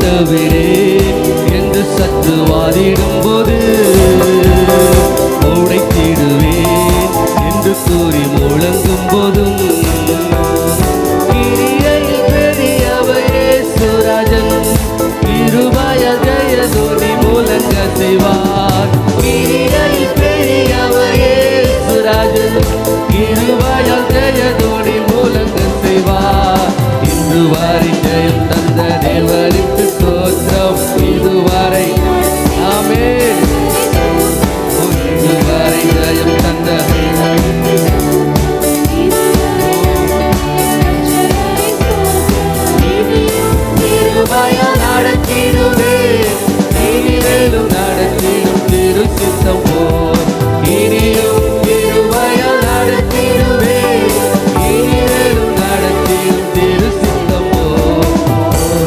ஆண்டவரே என்று சற்று வாதிடும் போது உடைத்திடுவேன் என்று கூறி முழங்கும் போதும் கிரியில் பெரியவரே சுராஜன் இருபாய ஜெயதோனி முழங்க செய்வார். கிரியில் பெரியவரே சுராஜன் இருபாய ஜெயதோனி முழங்க செய்வார். இதுவரை ஜெயம் தந்த தேவனுக்கு ஸ்தோத்திரம். இதுவரை ஆமென். இதுவரை ஜெயம் தந்த கிருபையால் நடத்திடுவேன். இனிமேலும் நடத்திடும் திரு சித்தம் போல். இனியும் கிருபையால் நடத்திடுவேன். இனிமேலும் நடத்திடும் திரு சித்தம் போல்.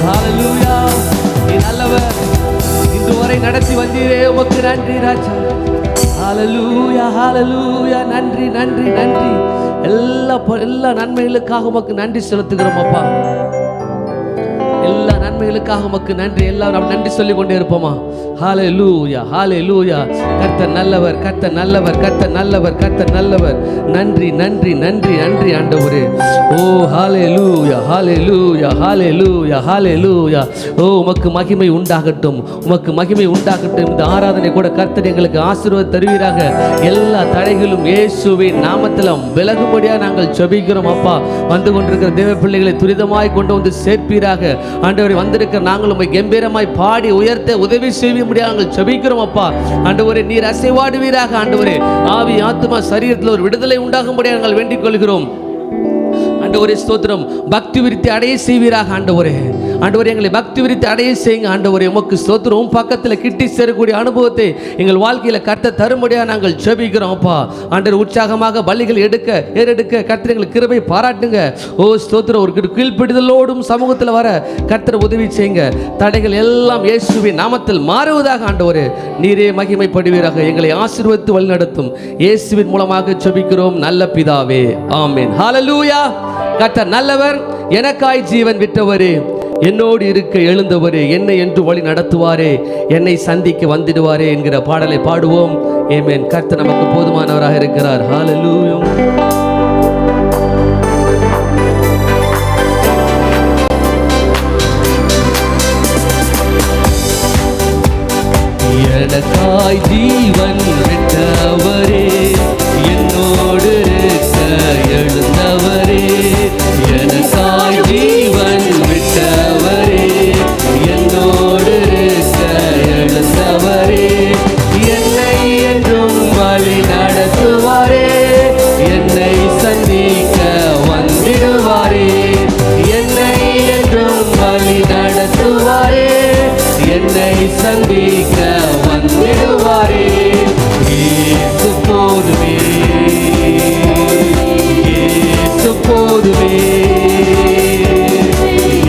ஹல்லேலூயா. நீ நல்லவர். இன்று வரை நடத்தி வந்தீரே, உமக்கு நன்றி ராஜா. ஹல்லேலூயா ஹல்லேலூயா. நன்றி நன்றி நன்றி. எல்லா நன்மைகளுக்காக உமக்கு நன்றி செலுத்துகிறோம் அப்பா. எல்லா நன்மைகளுக்காக உமக்கு நன்றி. எல்லாம் நாம் நன்றி சொல்லிக் கொண்டே இருப்போமா? ஹல்லேலூயா ஹல்லேலூயா. கர்த்தர் நல்லவர், கர்த்தர் நல்லவர், கர்த்தர் நல்லவர், கர்த்தர் நல்லவர். நன்றி நன்றி நன்றி நன்றி ஆண்டவரே. ஓ ஹல்லேலூயா ஹல்லேலூயா ஹல்லேலூயா ஹல்லேலூயா. ஓ உமக்கு மகிமை உண்டாகட்டும், உமக்கு மகிமை உண்டாகட்டும். இந்த ஆராதனை கூட கர்த்தர் எங்களுக்கு ஆசீர்வாதம் தருவீராக. எல்லா தடைகளும் இயேசுவின் நாமத்தில் விலகும்படியாக நாங்கள் ஜெபிக்கிறோம் அப்பா. வந்து கொண்டிருக்கிற தேவ பிள்ளைகளை துரிதமாய் கொண்டு வந்து சேர்ப்பீராக ஆண்டவரே. வந்திருக்கிற நாங்கள் உம்மை கம்பீரமாய் பாடி உயர்த்த உதவி செய்ய முடியாது நாங்கள் ஜெபிக்கிறோம் அப்பா. ஆண்டவரே நீர் அசைவாடுவீராக ஆண்டவரே. ஆவி ஆத்துமா சரீரத்தில் ஒரு விடுதலை உண்டாகும்படியாக நாங்கள் வேண்டிக் கொள்கிறோம் ஆண்டவரே. ஸ்தோத்திரம். பக்தி விருத்தி அடைய செய்வீராக ஆண்டவரே. ஆண்டவரே எங்களை பக்தி விருத்தி அடைய செய்யுங்க ஆண்டவரே. உமக்கு ஸ்தோத்திரம். பக்கத்தில் கிட்டி சேரக்கூடிய அனுபவத்தை எங்கள் வாழ்க்கையில் கர்த்தர் தரும்படியாக நாங்கள் ஜெபிக்கிறோம் அப்பா. ஆண்டவர் உற்சாகமாக பலிகள் ஏறெடுக்க கர்த்தர் எங்களுக்கு கிருபை பாராட்டுங்க. ஓ ஸ்தோத்திரம். ஒரு கீழ்ப்பிடிதலோடும் சமூகத்தில் வர கர்த்தர் உதவி செய்யுங்க. தடைகள் எல்லாம் இயேசுவின் நாமத்தில் மாறுவதாக ஆண்டவரே. நீரே மகிமைப்படுவீராக. எங்களை ஆசீர்வதித்து வழிநடத்தும் இயேசுவின் மூலமாக ஜெபிக்கிறோம் நல்ல பிதாவே. ஆமென். ஹல்லேலூயா. கர்த்தர் நல்லவர். எனக்காய் ஜீவன் விட்டவரே, என்னோடு இருக்க எழுந்தவரே, என்னை என்று வழி நடத்துவாரே, என்னை சந்திக்க வந்திடுவாரே என்கிற பாடலை பாடுவோம். ஆமென். கர்த்தர் நமக்கு போதுமானவராக இருக்கிறார். ஹல்லேலூயா. எனக்காய் ஜீவன் விட்டவரே, என்னோடு இருக்க எழுந்தவரே, எனக்காய் ஜீவன் விட்டவரே, என்னோடு இருக்க எழுந்தவரே, என்னை என்றும் வழி நடத்துவாரே, என்னை சந்திக்க வந்திடுவாரே, என்னை என்றும் வழி நடத்துவாரே, என்னை சந்திக்க வந்திடுவாரே. இயேசு போதுமே, இயேசு போதுமே.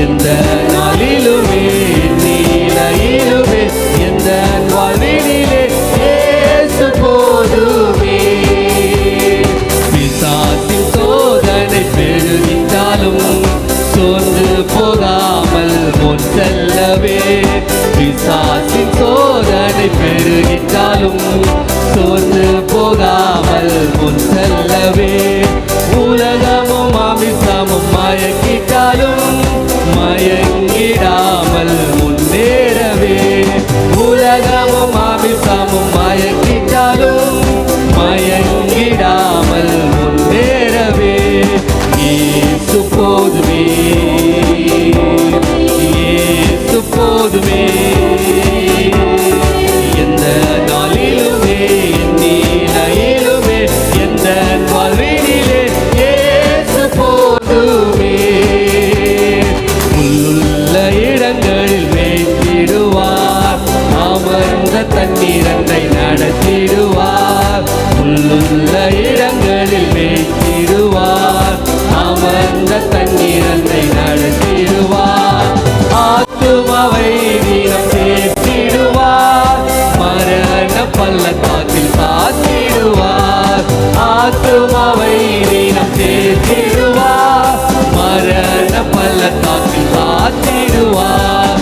எந்த நாளிலுமே நீலையிலுமே எந்த வாழ்வினிலே இயேசு போதுமே. பிசாசின் சோதனை பெருகிட்டாலும் சோர்ந்து போகாமல் முன் செல்லவே, பிசாசின் சோதனை பெருகிட்டாலும் சோர்ந்து போகாமல் முன் செல்லவே, உலகமும் மாமிசமும் மயக்கிட்டாலும் மயங்கிடாமல் முன்னேறவே, உலகமும் மாமிசமும் மயக்கிட்டாலும் மயங்கிடாமல் முன்னேறவே. இயேசு போதுமே, இயேசு போதுமே. எந்த நாளிலுமே நீலையிலுமே எந்த வாழ்வினிலே இயேசு போதுமே. உள்ளுள்ள இடங்களில் மேய்த்திடுவார், அமர்ந்த தண்ணீரண்டை நடத்திடுவார். உள்ளுள்ள இடங்களில் மேய்த்திடுவார், அமர்ந்த தண்ணீரண்டை நடத்திடுவார். ஆத்துமாவை வீரம் சேர்த்திடுவார், மரண பள்ளத்தாக்கில் காத்திடுவார். ஆத்துமாவை வீரம் சேர்த்திடுவார், மரண பள்ளத்தாக்கில் காத்திடுவார்.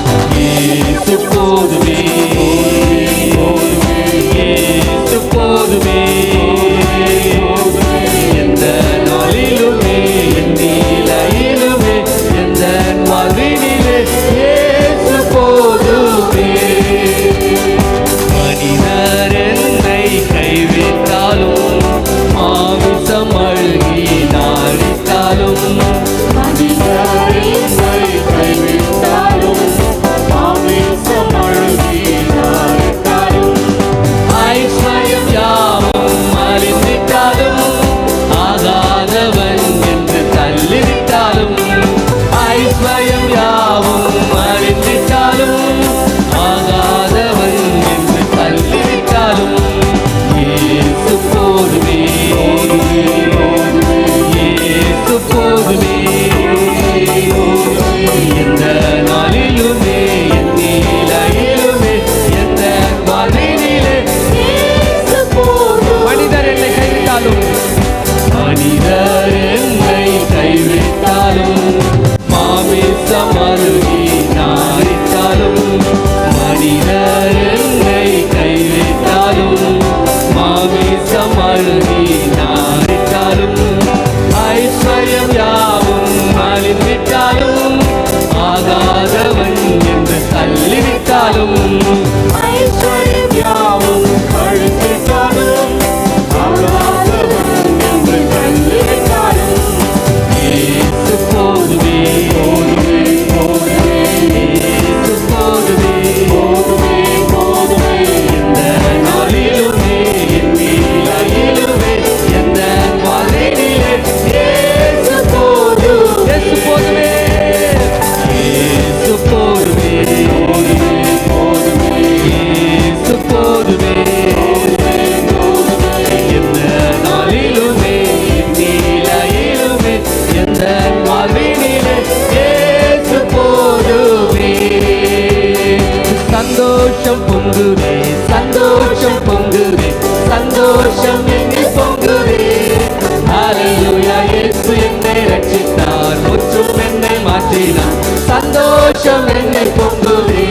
மாற்றினார். சந்தோஷம் என்னை பொங்குதே.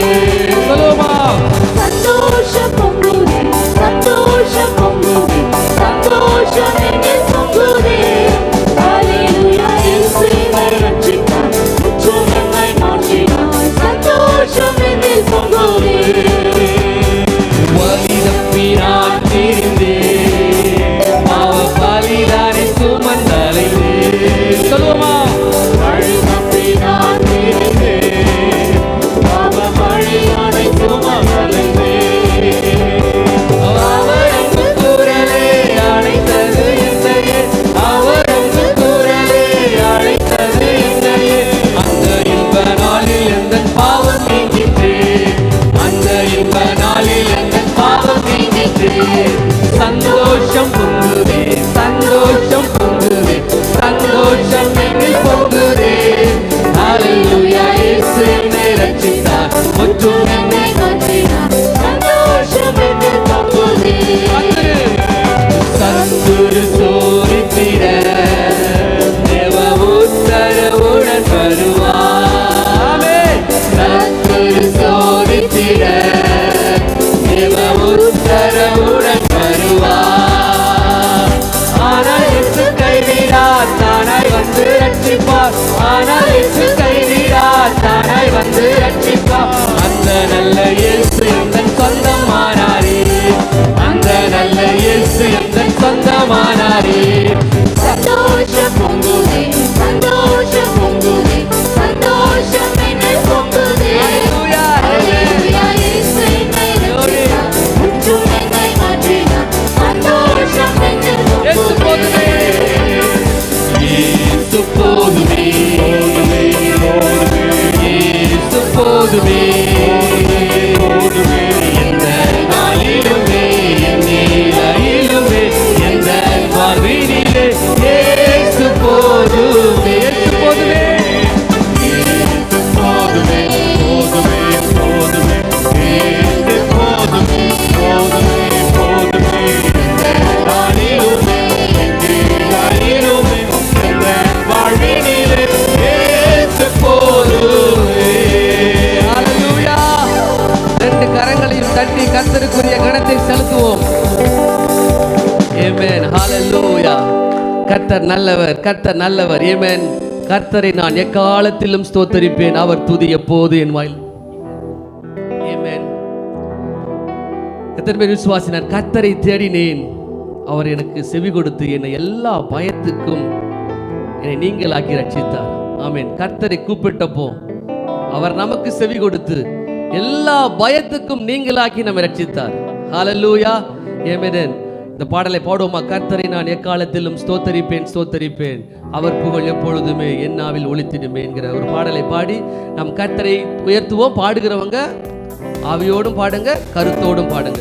சொல்லுமா, சந்தோஷம் பொங்குதே, சந்தோஷம் பொங்குதே, சந்தோஷம் என்னை பொங்குதே. ஹல்லேலூயா, இயேசு என்னை ரட்சித்தார், முற்றும் என்னை மாற்றினார். சந்தோஷம் என்னை பொங்குதே. வலி தப்பி நான் திரிந்தேன், பாவ பலிதானை சுமந்தலைந்தேன். சொல்லுமா, வழி தப்பி நான் திரிந்தேன், பாவ பலிதானை சுமந்தலைந்தேன். அவர் அன்பு குரலே அழைத்தது என்னையே, அவர் அன்பு குரலே அழைத்தது என்னையே. அந்த இன்ப நாளில் எந்தன் பாவம் நீங்கிற்றே, அந்த இன்ப நாளில் எந்தன் பாவம் நீங்கிற்றே. சந்தோஷம் பொங்குதே, சந்தோஷம் பொங்குதே, சந்தோஷம் என்னில் பொங்குதே. ஹல்லேலூயா, இயேசு என்னை ரட்சித்தார், முற்றும் என்னை மாற்றினார். சந்தோஷம் என்னை பொங்குதே. சத்துரு சோதித்திட தேவ உத்தரவுடன் வருவாமே. சத்துரு சோதித்திட தேவ உத்தரவுடன் வருவார். ஆனால் இயேசு கைவிடார், தானாய் வந்து ரட்சிப்பார். ஆனால் இயேசு கைவிடார், தானாய் வந்து ரட்சிப்பார். அந்த நல்ல இயேசு எந்தன் சொந்தமானாரே, அந்த நல்ல இயேசு எந்தன் சொந்தமானாரே. சந்தோஷம் பொங்குதே, சந்தோஷம் பொங்குதே, சந்தோஷம் என்னை பொங்குதே. ஹல்லேலூயா, ஹல்லேலூயா, இயேசு என்னை ரட்சித்தார், முற்றும் என்னை மாற்றினார். சந்தோஷம் என்னை இயேசு பொங்குதே. போதுமே, இயேசு போதுமே, எந்த நாளிலுமே, என் நிலையிலுமே, எந்த வாழ்வினிலே இயேசு போதுமே. இயேசு போதுமே, இயேசு போதுமே, போதுமே, போதுமே, இயேசு போதுமே, போதுமே, போதுமே. நாளிலுமே, நாளிலுமே, எந்த வாழ்வினிலே இயேசு போதுமே. ஹல்லேலூயா. ரெண்டு கரங்களையும் தட்டி கர்த்தருக்குரிய கணத்தை செலுத்துவோம். ஆமென். ஹல்லேலூயா. கர்த்தர் நல்லவர், கர்த்தர் நல்லவர். ஆமென். கர்த்தரை நான் எக்காலத்திலும் ஸ்தோத்தரிப்பேன், அவர் துதி எப்போது என் வாயில். ஆமென். எத்தனை பேர் விசுவாசினார்? கர்த்தரை தேடினேன், அவர் எனக்கு செவி கொடுத்து என்னை எல்லா பயத்துக்கும் என்னை நீங்களாக்கி ரட்சித்தார். ஆமென். கர்த்தரை கூப்பிட்டப்போ அவர் நமக்கு செவி கொடுத்து எல்லா பயத்துக்கும் நீங்களாக்கி நம்மை ரட்சித்தார். ஹல்லேலூயா. ஆமென். இந்த பாடலை பாடுவோமா? கர்த்தரை நான் எக்காலத்திலும் ஸ்தோத்தரிப்பேன், ஸ்தோத்தரிப்பேன், அவர் புகழ் எப்பொழுதுமே என் நாவில் ஒலித்திடுமே என்கிற ஒரு பாடலை பாடி நம் கர்த்தரை உயர்த்துவோம். பாடுகிறவங்க ஆவியோடும் பாடுங்க, கருத்தோடும் பாடுங்க.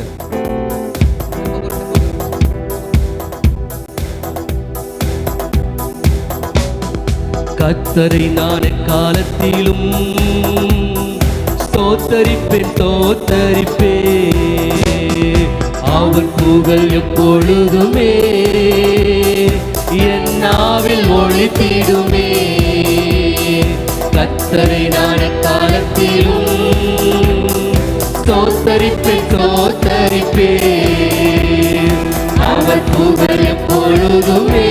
கர்த்தரை நான் எக்காலத்திலும் ஸ்தோத்தரிப்பேன், ஸ்தோத்தரிப்பேன், அவர் புகழ் எப்பொழுதுமே என் நாவில் ஒலித்திடுமே. கர்த்தரை நான் எக்காலத்திலும் ஸ்தோத்தரிப்பேன், ஸ்தோத்தரிப்பேன், அவர் புகழ் எப்பொழுதுமே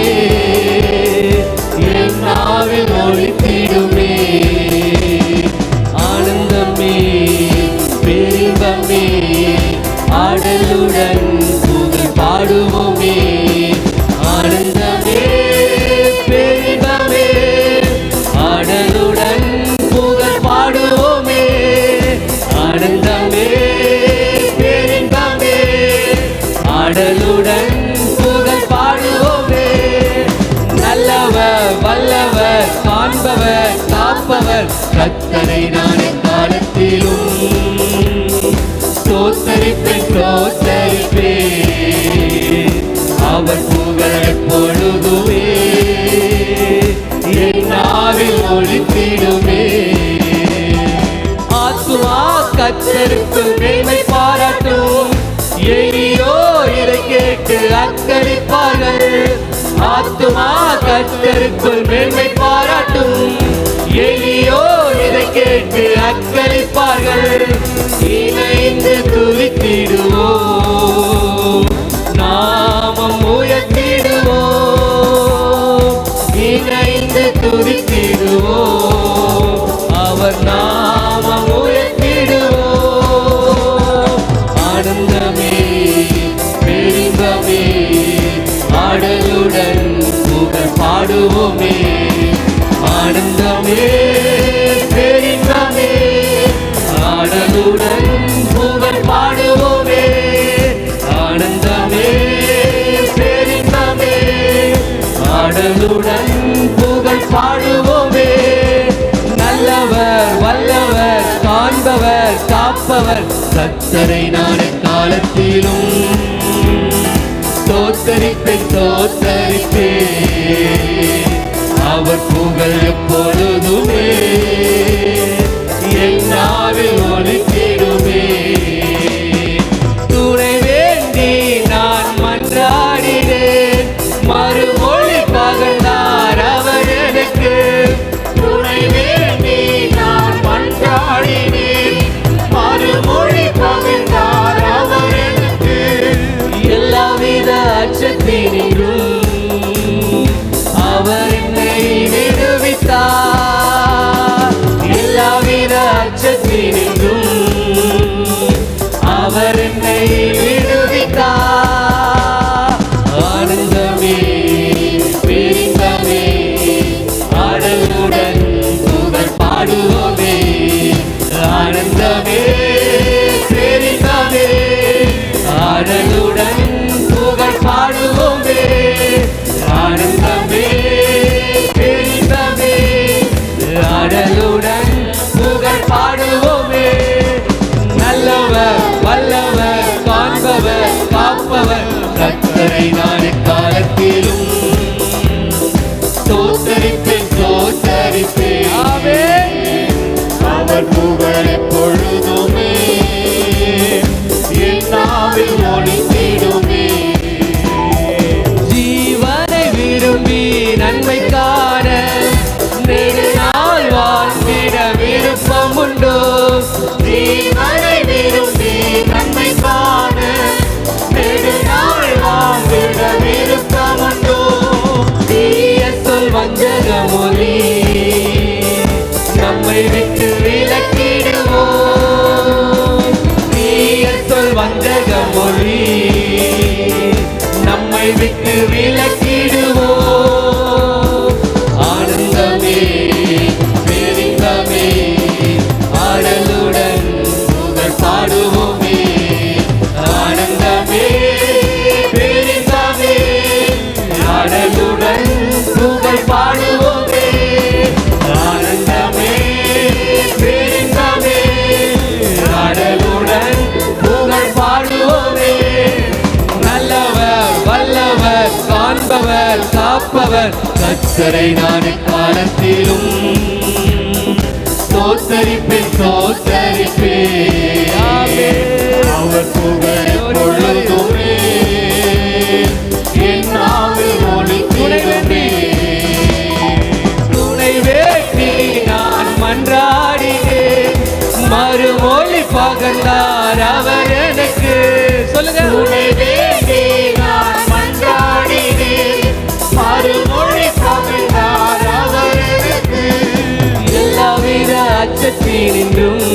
என் நாவில் ஒலித்திடுமே. ஆனந்தமே, பேரின்பமே, ஆடலுடன் புகழ் பாடுவோமே. ஆனந்தமே, பேரின்பமே, ஆடலுடன் புகழ் பாடுவோமே. ஆனந்தமே, பேரின்பமே, ஆடலுடன் புகழ் பாடுவோமே. நல்லவர், வல்லவர், காண்பவர், காப்பவர், கர்த்தரை நான் எக்காலத்திலும் ஸ்தோத்தரிப்பேன், ஸ்தோத்தரிப்பேன், அவர் புகழ் எப்பொழுதுமே என் நாவில் ஒலித்திடுமே. ஆத்துமா கர்த்தருக்கு மேன்மை பாராட்டும், எளியோ இதை கேட்டு அக்களிப்பார்கள். ஆத்துமா கர்த்தருக்குள் மேன்மை பாராட்டும். எளியோர் இதை கேட்டு அக்களிப்பார்கள். இணைந்து துதித்திடுவோம், நாமம் உயர்த்திடுவோம். இணைந்து துதித்திடுவோம், அவர் நாமம் உயர்த்திடுவோம். ஆனந்தமே பெருங்கமே ஆடலுடன் புகழ் பாடுவோமே. ஆனந்தமே பெருங்கமே ஆடலுடன் புகழ் பாடுவோமே. ஆனந்தமே பெருங்கமே ஆடலுடன் புகழ் பாடுவோமே. நல்லவர் வல்லவர் காண்பவர் காப்பவர் கர்த்தரை நான் காலத்திலும் தோத்தரிப்பேன் தோத்தரிப்பேன். அவர் புகழ் எப்பொழுதுமே என் நாவில் ஒலித்திடுமே. துணை வேண்டி நான் மன்றாடினேன், மறுமொழி பகர்ந்தார் அவர் எனக்கு. துணை வேண்டி நான் மன்றாடினேன், மறுமொழி பகர்ந்தார் அவர் எனக்கு. எல்லாவித அச்சத்தினின்றும் அவர் என்னை விடுவித்தார். எல்லாவித அச்சத்தினின்றும் அவர் என்னை விடுவித்தார். ஆனந்தமே பெருங்கமே ஆடலுடன் புகழ் பாடுவோமே. ஆனந்தமே பெருங்கமே ஆடலுடன் புகழ் பாடுவோமே. ஆனந்தமே பெருங்கமே ஆடலுடன் புகழ் பாடுவோமே. நல்லவர் வல்லவர் காண்பவர் காப்பவர் கர்த்தரை நான் காலத்திலும் தோத்தரிப்பேன் தோத்தரிப்பேன். அவர் புகழ் எப்பொழுதுமே என் நாவில் ஒலித்திடுமே. ஜீவனை விரும்பி நன்மை காண நெடுநாள் வாழ்ந்திட விருப்பம் உண்டோ. ஜீவனை விரும்பி நன்மை காண நெடுநாள் வாழ்ந்திட விருப்பமுண்டோ. தீய சொல் வஞ்சக மொழி நம்மை விட்டு விலக்கிடுவோம். தீய சொல் வஞ்சக மொழி நம்மை விட்டு விலக்கிடுவோம். ஆனந்தமே பெருங்கமே ஆடலுடன் புகழ் பாடுவோமே. ஆனந்தமே பெருங்கமே ஆடலுடன் புகழ் பாடுவோமே. ஆனந்தமே பெருங்கமே ஆடலுடன் புகழ் பாடுவோமே. நல்லவர் வல்லவர் காண்பவர் காப்பவர் கர்த்தரை நான் காலத்திலும் தோத்தரிப்பேன் தோத்தரிப்பேன். அவர் புகழ் எப்பொழுதுமே என் நாவில் ஒலித்திடுமே. துணை வேண்டி நான் மன்றாடினேன், மறுமொழி பகர்ந்தார் அவர் எனக்கு. சொல்லுங்க. துணை வேண்டி நான் மன்றாடினேன், மறுமொழி பகர்ந்தார் அவர் எனக்கு. எல்லாவித அச்சத்தினின்றும்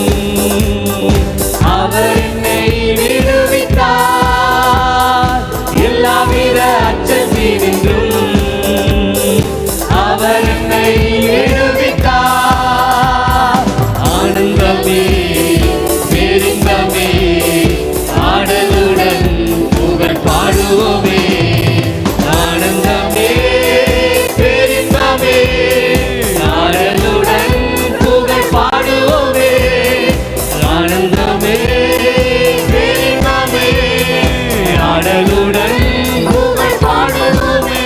அவர் என்னை விடுவித்தார். எல்லாவித அச்சத்தினின்றும் அவர் என்னை விடுவித்தார். ஆனந்தமே பெருங்கமே ஆடலுடன் புகழ் பாடுவோமே. ஆனந்தமே பெருங்கமே ஆடலுடன் புகழ் பாடுவோமே. ஆனந்தமே பெருங்கமே ஆடலுடன் புகழ் பாடுவோமே.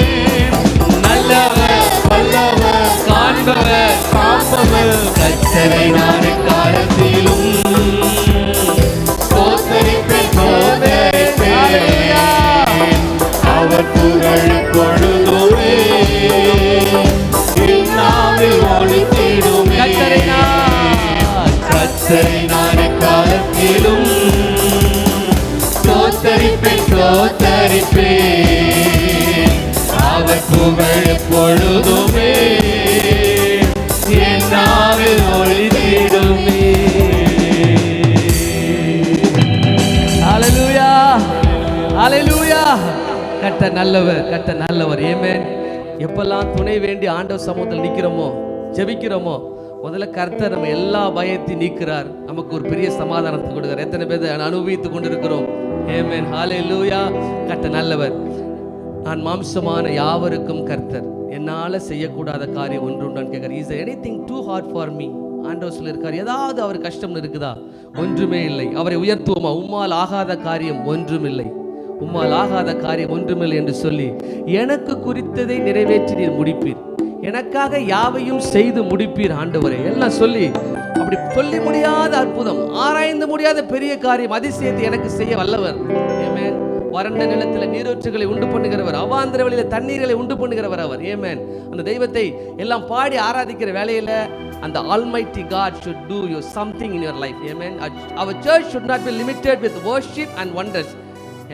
நல்லவர் வல்லவர் காண்பவர் காப்பவர் கர்த்தரை நான் காலத்திலும் தோத்தரிப்பேன் தோத்தரிப்பேன். அவர் புகழ் எப்பொழுதுமே ஸ்தோத்தரிப்பேன். அவர் புகழ் எப்பொழுதுமே என் நாவில் ஒலித்திடுமே. ஹalleluya ஹalleluya. கர்த்தர் நல்லவர், கர்த்தர் நல்லவர். ஆமென். எப்பெல்லாம் துணை வேண்டி ஆண்டவர் சமூகத்தில் நிக்கிறோமோ, ஜெபிக்கிறோமோ, முதல்ல கர்த்தர் நம்ம எல்லா பயத்தையும் நீக்கிறார். நமக்கு ஒரு பெரிய சமாதானத்தை கொடுக்கிறார். எத்தனை பேர் அனுபவித்துக் கொண்டிருக்கிறோம்? ஆமென். ஹalleluya. கர்த்தர் நல்லவர். நான் மாம்சமான யாவருக்கும் கர்த்தர் என்னால செய்யக்கூடாத காரியம் ஒன்று உண்டான்னு கேட்கிறார். Is anything too hard for me? ஆண்டவர் சொல்லியிருக்கார். ஏதாவது அவர் கஷ்டம் இருக்குதா? ஒன்றுமே இல்லை. அவரை உயர்த்துவோமா? உம்மால் ஆகாத காரியம் ஒன்றுமில்லை, உம்மால் ஆகாத காரியம் ஒன்றுமில்லை என்று சொல்லி எனக்கு குறித்ததை நிறைவேற்றி நீர் முடிப்பீர், எனக்காக யாவையும் செய்து முடிப்பீர் ஆண்டவரே எல்லாம் சொல்லி, அப்படி சொல்லி முடியாத அற்புதம், ஆராய்ந்து முடியாத பெரிய காரியம், அதிசயத்தை எனக்கு செய்ய வல்லவர். ஆமென். வறண்ட நிலத்தில் நீரூற்றுகளை உண்டு பண்ணுகிறவர், அவாந்திர வழியில தண்ணீர்களை உண்டு பண்ணுகிறவர் அவர். ஆமென். அந்த தெய்வத்தை எல்லாம் பாடி ஆராதிக்கிற வேளையில அந்த Almighty God should do you something in your life. Amen. Our church should not be limited with worship and wonders.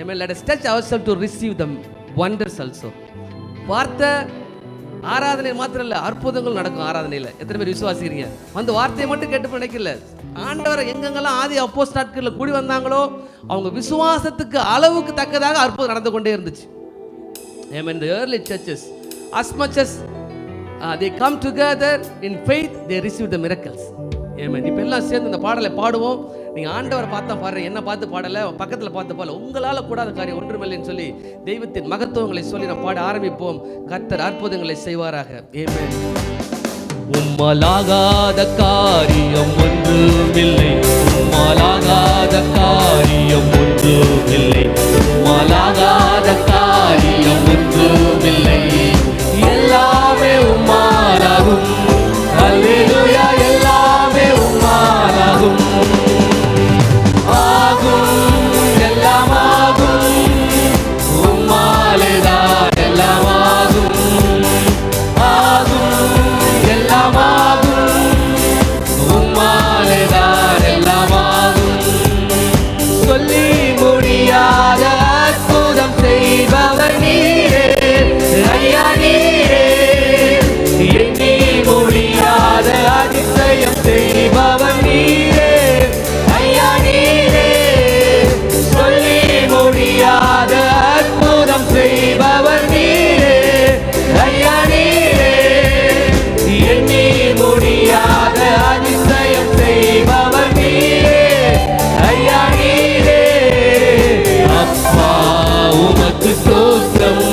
Amen. Let us touch ourselves to receive the wonders also. வார்த்தை ஆராதனை மாத்திரம் இல்லை, அற்புதங்கள் நடக்கும் ஆராதனையில். எத்தனை பேர் விசுவாசிக்கிறீங்க? வந்து வார்த்தையை மட்டும் கேட்டு நினைக்கல. ஆண்டவரை எங்கெங்கெல்லாம் ஆதி அப்போஸ்தலர் நாட்களில் கூடி வந்தாங்களோ அவங்க விசுவாசத்துக்கு அளவுக்கு தக்கதாக அற்புதம் நடந்து கொண்டே இருந்துச்சு. Amen. The early churches, as much as they come together in faith, they receive the miracles. Amen. இப்போ எல்லாம் சேர்ந்து இந்த பாடலை பாடுவோம். நீங்கள் ஆண்டவரை பார்த்தா பாடுற, என்ன பார்த்து பாடலை, பக்கத்தில் பார்த்து பாடல, உங்களால் கூடாத காரியம் ஒன்றுமில்லைன்னு சொல்லி தெய்வத்தின் மகத்துவங்களை சொல்லி நம்ம பாட ஆரம்பிப்போம். கர்த்தர் அற்புதங்களை செய்வாராக. Amen. உம்மலாகாத காரியம் ஒன்றுமில்லை, உம்மலாகாத காரியம் ஒன்றுமில்லை, உம்மலாகாத காரியம் ஒன்றுமில்லை, எல்லாமே உம்மாலாகும். அல்லேலூயா. எல்லாமே உம்மாலாகும். ஆகும், எல்லாம் ஆகும், உம்மாலேதான் எல்லாம் ஆகும். ஆகும், எல்லாம் ஆகும், உம்மாலேதான் எல்லாம் ஆகும். சொல்லி முடியாத அற்புதம் செய்பவர் நீரே ஐயா, நீரே. எண்ணி முடியாத அதிசயம் செய்பவர் நீரே ஐயா, நீரே. சொல்லி முடியாத அற்புதம் செய்பவர் நீரே ஐயா, நீரே. எண்ணி முடியாத அதிசயம் செய்பவர் நீரே ஐயா, நீரே. அப்பா உமக்கு ஸ்தோத்திரம்,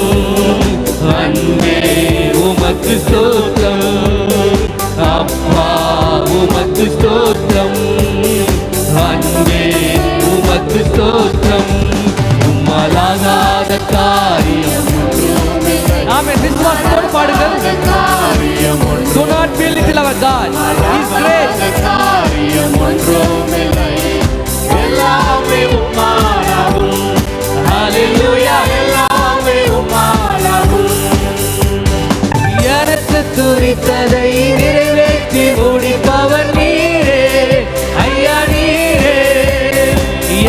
அன்பே உமக்கு ஸ்தோத்திரம், அப்பா உமக்கு ஸ்தோத்திரம், அன்பே உமக்கு ஸ்தோத்திரம். உம்மலாகாத காரியம் ஆமென். விசுவாசத்தோடு பாடுங்கள். Do not be little our God. He is great. காரியம் ஒன்றுமில்லை, எல்லாமே உம்மாலாகும். ஹalleluya. எல்லாமே உம்மாலாகும். எனக்கு குறித்ததை நிறைவேற்றி முடிப்பவர் நீரே ஐயா, நீரே.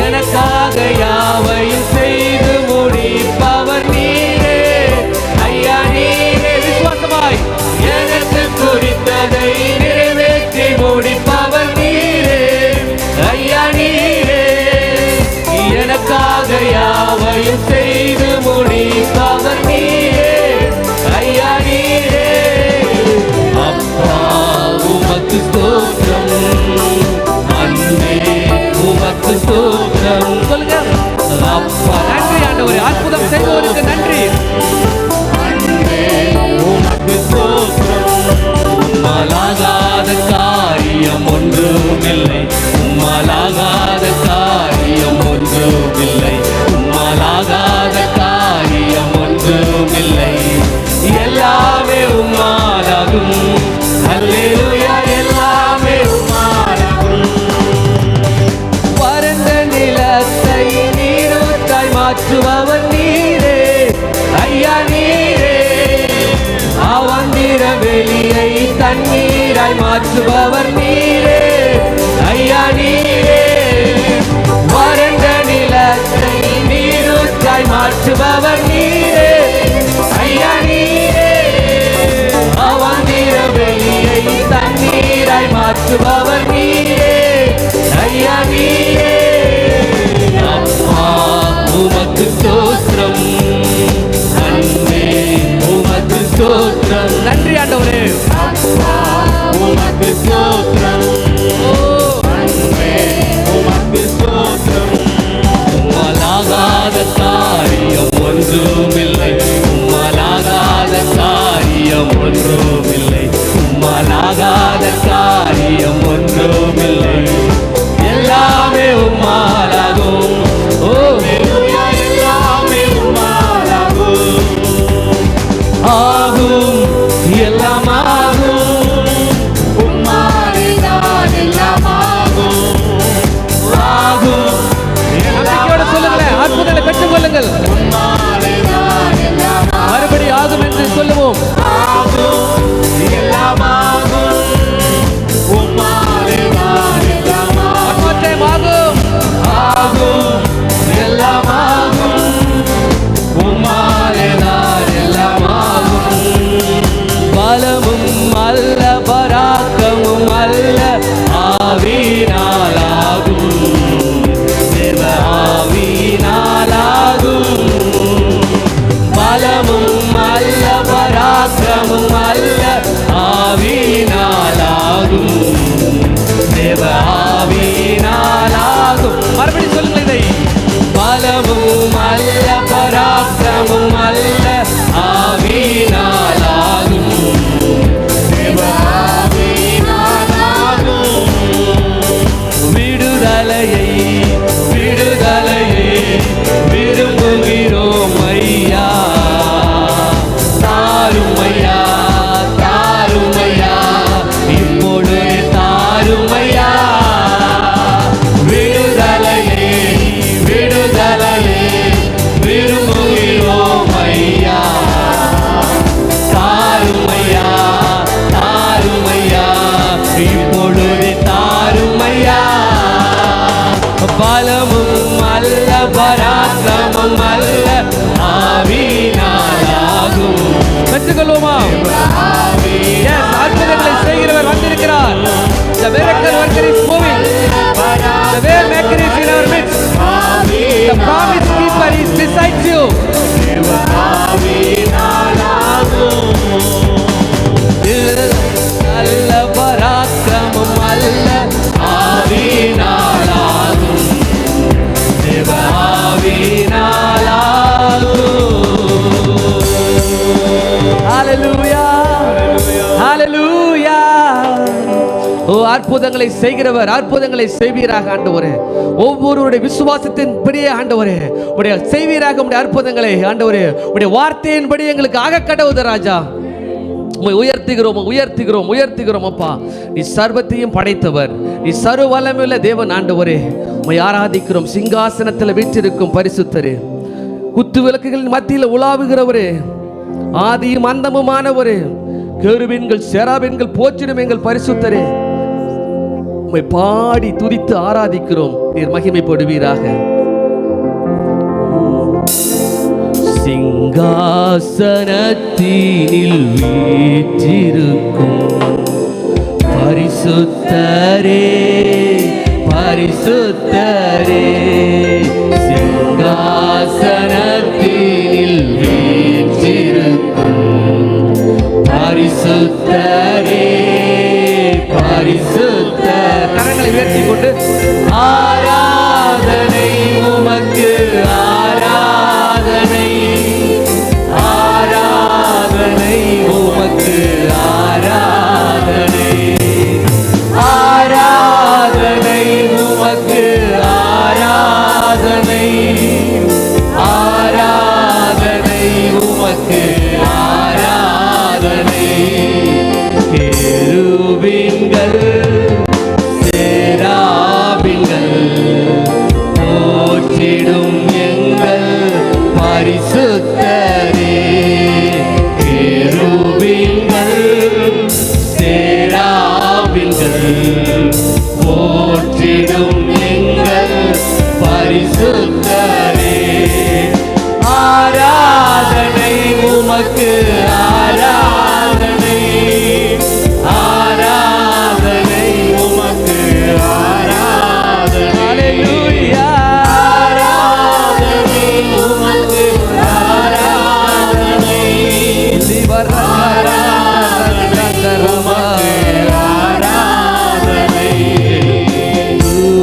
எனக்காக யாவையும் செய்து முடிப்பவர் நீரே ஐயா, நீரே. விசுவாசமாய் எனக்கு குறித்ததை நிறைவேற்றி முடிப்பவர் நீரே ஐயா, நீரே. எனக்காக யாவையும் செய்து முடிப்பவர் நீரே ஐயா, நீரே. அப்பா உமக்கு ஸ்தோத்திரம், அன்பே உமக்கு ஸ்தோத்திரம். சொல்லுங்க. அப்பா நன்றி ஆண்டவரே, அற்புதம் செய்பவருக்கு நன்றி. அன்பே உமக்கு ஸ்தோத்திரம். உம்மலாகாத காரியம் ஒன்றுமில்லை, உம்மலாகாத காரியம் ஒன்றுமில்லை, உம்மலாகாத காரியம் ஒன்றுமில்லை, எல்லாமே உம்மாலாகும். அல்லேலூயா. எல்லாமே உம்மாலாகும். வறண்ட நிலத்தை நீரூற்றாய் மாற்றுபவர் நீரே ஐயா, நீரே. அவாந்திர வெளியை தண்ணீராய் மாற்றுபவர் நீரே ஐயா, நீரே. வறண்ட நிலத்தை நீரூற்றாய் காரியம் ஒன்றுமில்லை, உம்மாலாகாத காரியம் ஒன்றுமில்லை, எல்லாமே உம்மாலாகும். ஓ எல்லாமே உம்மாலாகும். ஆகும் எல்லாம் ஆகும், உம்மாலேதான் எல்லாம் ஆகும். ஆகும் நம்பிக்கையோட சொல்லுங்களேன், அற்புதங்களை பெற்றுக்கொள்ளுங்கள். மறுபடி ஆகும் என்று சொல்லுவோம். ஆகும் எல்லாம் ஆகும், உம்மாலேதான் எல்லாம் ஆகும். ஆகும் எல்லாம் ஆகும், உம்மாலேதான் எல்லாம் ஆகும். பலமும் அல்ல பராக்கிரமும் அல்ல ஆவியினாலாகும், தேவ ஆவியினாலாகும். பலமும் அல்ல பராக்கிரமும் அல்ல ஆவியினாலாகும், தேவ ஆவியினாலாகும். மறுபடி சொல்லுங்கள் இதை. பலமும் அல்ல பராக்கிரமும் அல்ல ஆவியினாலாகும், தேவ ஆவியினாலாகும். விடுதலையை விடுதலையை விரும்புகிறோம் ஐயா, தாரும் ஐயா தாரும் ஐயா, இப்பொழுது தாரும் ஐயா. விடுதலையை விடுதலையை விரும்புகிறோம் ஐயா, தாரும் ஐயா தாரும் ஐயா, இப்பொழுது தாரும் ஐயா. பலமும் அல்ல பராக்கிரமும் அல்ல ஆவியினாலாகும். பெற்றுக்கொள்வோமா? Yes, அற்புதங்களை செய்கிறவர் வந்திருக்கிறார். The miracle worker is moving. The way maker is in our midst. The promise keeper is beside you. அல்ல பராக்கிரமும் அல்ல ஆவியினாலாகும், தேவ ஆவியினாலாகும். Hallelujah. Hallelujah. ஓ அற்புதங்களை செய்கிறவர் அற்புதங்களை செய்வீராக ஆண்டவரே. ஒவ்வொருவருடைய விசுவாசத்தின்படியே ஆண்டவரே உடைய செய்வீராக உடைய அற்புதங்களை ஆண்டவரே உடைய வார்த்தையின்படி எங்களுக்கு ஆக கடவுது ராஜா. உம்மை உயர்த்துகிறோம் உயர்த்துகிறோம் உயர்த்துகிறோம் அப்பா. நீ சர்வத்தையும் படைத்தவர், நீ சர்வ வல்லமையுள்ள தேவன் ஆண்டவரே. உம்மை ஆராதிக்கிறோம். சிங்காசனத்தில் வீற்றிருக்கும் பரிசுத்தரே, குத்து விளக்குகளின் மத்தியில் உலாவுகிறவரே, ஆதியும் அந்தமுமானவரே, கேருபீன்கள் சேராபீன்கள் போற்றிடும் எங்கள் பரிசுத்தரே, உம்மை பாடி துதித்து ஆராதிக்கிறோம். நீர் மகிமைப்படுவீராக. சிங்காசனத்தினில் வீற்றிருக்கும் பரிசுத்தரே பரிசுத்தரே, சிங்காசனத்தினில் வீற்றிருக்கும் பரிசுத்தரே பரிசுத்தர். கரங்களை உயர்த்தி கொண்டு ஆராதனை உமக்கு ஆராதனை, ஆராதனை உமக்கு ஆராதனை, ஆராதனை உமக்கு ஆராதனை, ஆராதனை உமக்கு ஆராதனை. கேருபீன்கள் சேராபீன்கள் போற்றிடும் எங்கள் பரிசுத்தரே, கேருபீன்கள் சேராபீன்கள் போற்றிடும் எங்கள் பரிசுத்தரே. ஆராதனை உமக்கு ஆராதனை, ஆராதனை உமக்கு ஆராதனை. ஹல்லேலூயா. ஆராதனை உமக்கு ஆராதனை, ஆராதனை உமக்கு ஆராதனை.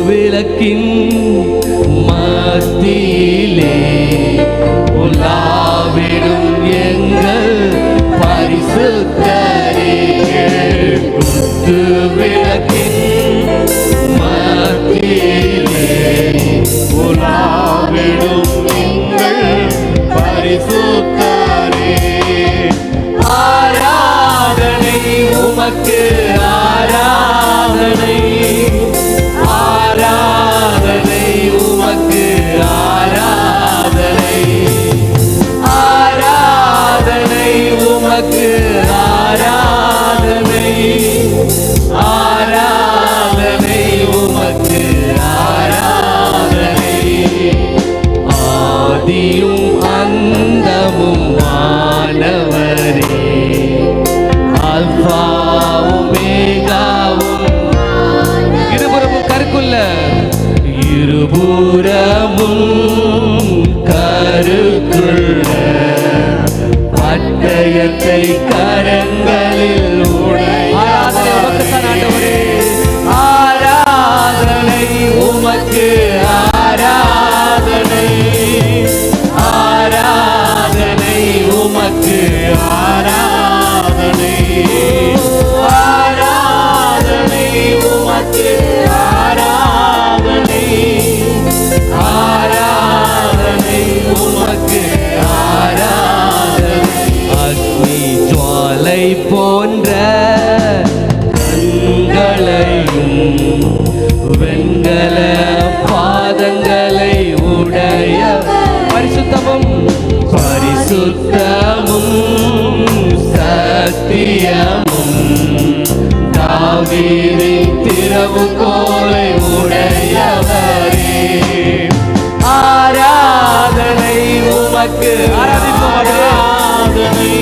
விளக்கின் மத்தியிலே உலாவிடும் எங்கள் பரிசு பரிசுத்தரே குத்து விளக்கின் மத்தியிலே உலாவிடும் நீங்கள் பரிசுத்தரே. ஆராதனை உமக்கு ஆராதனை, ஆராதனை உமக்கு ஆராதனை, ஆராதனை உமக்கு ஆராதனை, ஆராதனை உமக்கு ஆராதனை. ஆதியும் அந்தமும் மாணவரே, அல்பாவும் மேகாவும், இருபுறமும் கருக்குள்ள, இருபுறமும் கருக்குள்ள பட்டயத்தை கரங்களில் ஆராதனை உமக்கு தான் ஆண்டவரே. ஆராதனை உமக்கு ஆராதனை, ஆராதனை உமக்கு ஆராதனை, ஆராதனை உமக்கு ஆராதனை, ஆராதனை உமக்கு ஆராதனை. அக்னி ஜுவாலை போன்ற கண்களையும் வெண்கல பாதங்களை உடைய பரிசுத்தமும் பரிசுத்தமும் சத்தியமும் தாவீதின் திறவுகோலை உடையவரே. ஆராதனை உமக்கு ஆராதனை,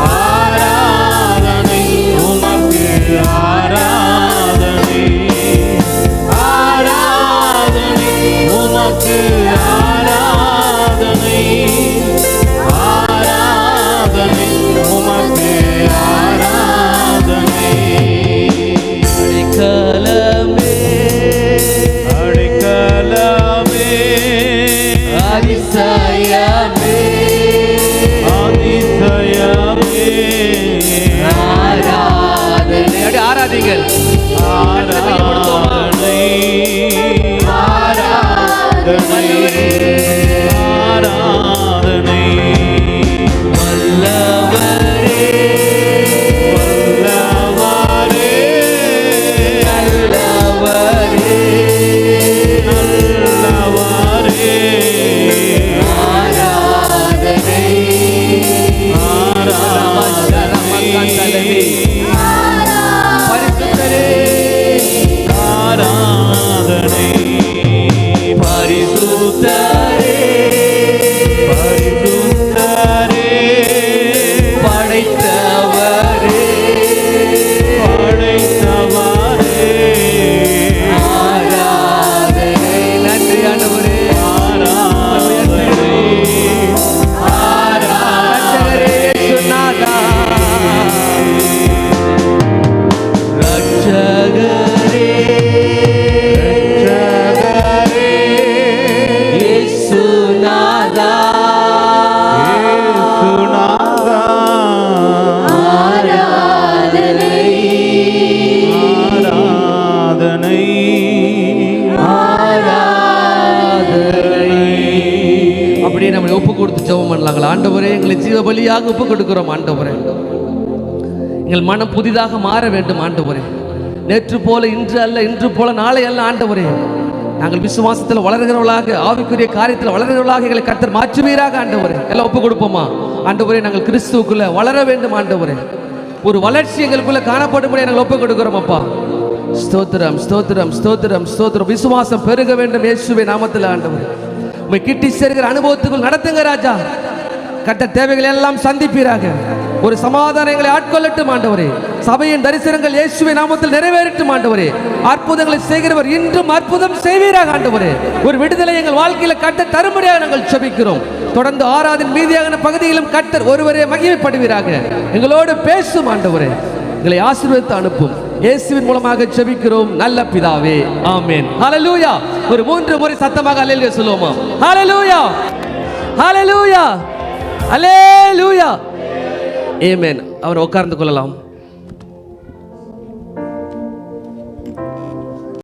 ஆராதனை உமக்கு ஆராதனை, ஆராதனை உமக்கு ஆராதனை, ஆராதனை உமக்கு ஆராதனை. அடைக்கலமே, அடைக்கலமே, அதிசயமே, அதிசயமே, ஆராதனை. அப்படி ஆராதிங்கள். ஆராதனை, ஆராதனை, ஆராதனை. வல்லவரே, வல்லவரே, நல்லவரே, நல்லவரே, ஆராதனை, பரிசுத்தரே, ஆராதனை, பரிசுத்தரே, பரிசுத்தரே, படைத்தவரே, படைத்தவரே, ஆராதனை. நன்றி ஆண்டவரே. ஆராதனை, ரட்சகரே, இயேசுநாதா. ரட்சகரே, ரட்சகரே, இயேசுநாதா. இயேசுநாதா. ஆராதனை, ஆராதனை, ஆராதனை. அப்படியே நம்மளை ஒப்பு கொடுத்து ஜெபம் பண்ணலாங்களா? ஆண்டவரே, எங்களை ஜீவ பலியாக ஒப்பு கொடுக்கிறோம் ஆண்டவரே. எங்கள் மனம் புதிதாக மாற வேண்டும் ஆண்டவரே. நேற்று போல இன்று அல்ல, இன்று போல நாளை அல்ல ஆண்டவரே. நாங்கள் விசுவாசத்தில் வளர்கிறவர்களாக, ஆவிக்குரிய காரியத்தில் வளர்கிறவர்களாக எங்களை கர்த்தர் மாற்றுவீராக ஆண்டவரே. எல்லாம் ஒப்பு கொடுப்போமா? ஆண்டவரே, நாங்கள் கிறிஸ்துவுக்குள்ள வளர வேண்டும் ஆண்டவரே. ஒரு வளர்ச்சி எங்களுக்குள்ள காணப்படும்படி நாங்கள் ஒப்பு கொடுக்கிறோம் அப்பா. ஸ்தோத்திரம், ஸ்தோத்திரம், ஸ்தோத்திரம், ஸ்தோத்திரம். விசுவாசம் பெருக வேண்டும் இயேசுவின் நாமத்தில் ஆண்டவரே. உம்மை கிட்டி சேர்கிற அனுபவத்துக்குள் நடத்துங்க ராஜா. கட்ட தேவைகளை எல்லாம் சந்திப்பீராக. ஒரு சமாதானம் எங்களை ஆட்கொள்ளட்டும் ஆண்டவரே. சபையின் தரிசனங்கள் இயேசுவின் நாமத்தில் நிறைவேறட்டும் ஆண்டவரே. அற்புதங்களை செய்கிறவர் இன்றும் அற்புதம் செய்வீராக ஆண்டவரே. ஒரு விடுதலை எங்கள் வாழ்க்கையில கட்ட தரும்படியாக நாங்கள் ஜெபிக்கிறோம். தொடர்ந்து ஆராதனை மீதியான பகுதியிலும் கர்த்தர் ஒருவரே மகிமைப்படுவீராக. எங்களோடு பேசும் ஆண்டவரே. எங்களை ஆசீர்வதித்து அனுப்பும் இயேசுவின் மூலமாக ஜெபிக்கிறோம் நல்ல பிதாவே, ஆமென். ஹல்லேலூயா. ஒரு 3 முறை சத்தமாக அல்லேலூயா சொல்லுவோமா? ஹல்லேலூயா, ஹல்லேலூயா, ஹல்லேலூயா. ஆமென். அவர் உட்கார்ந்து கொள்ளலாம்.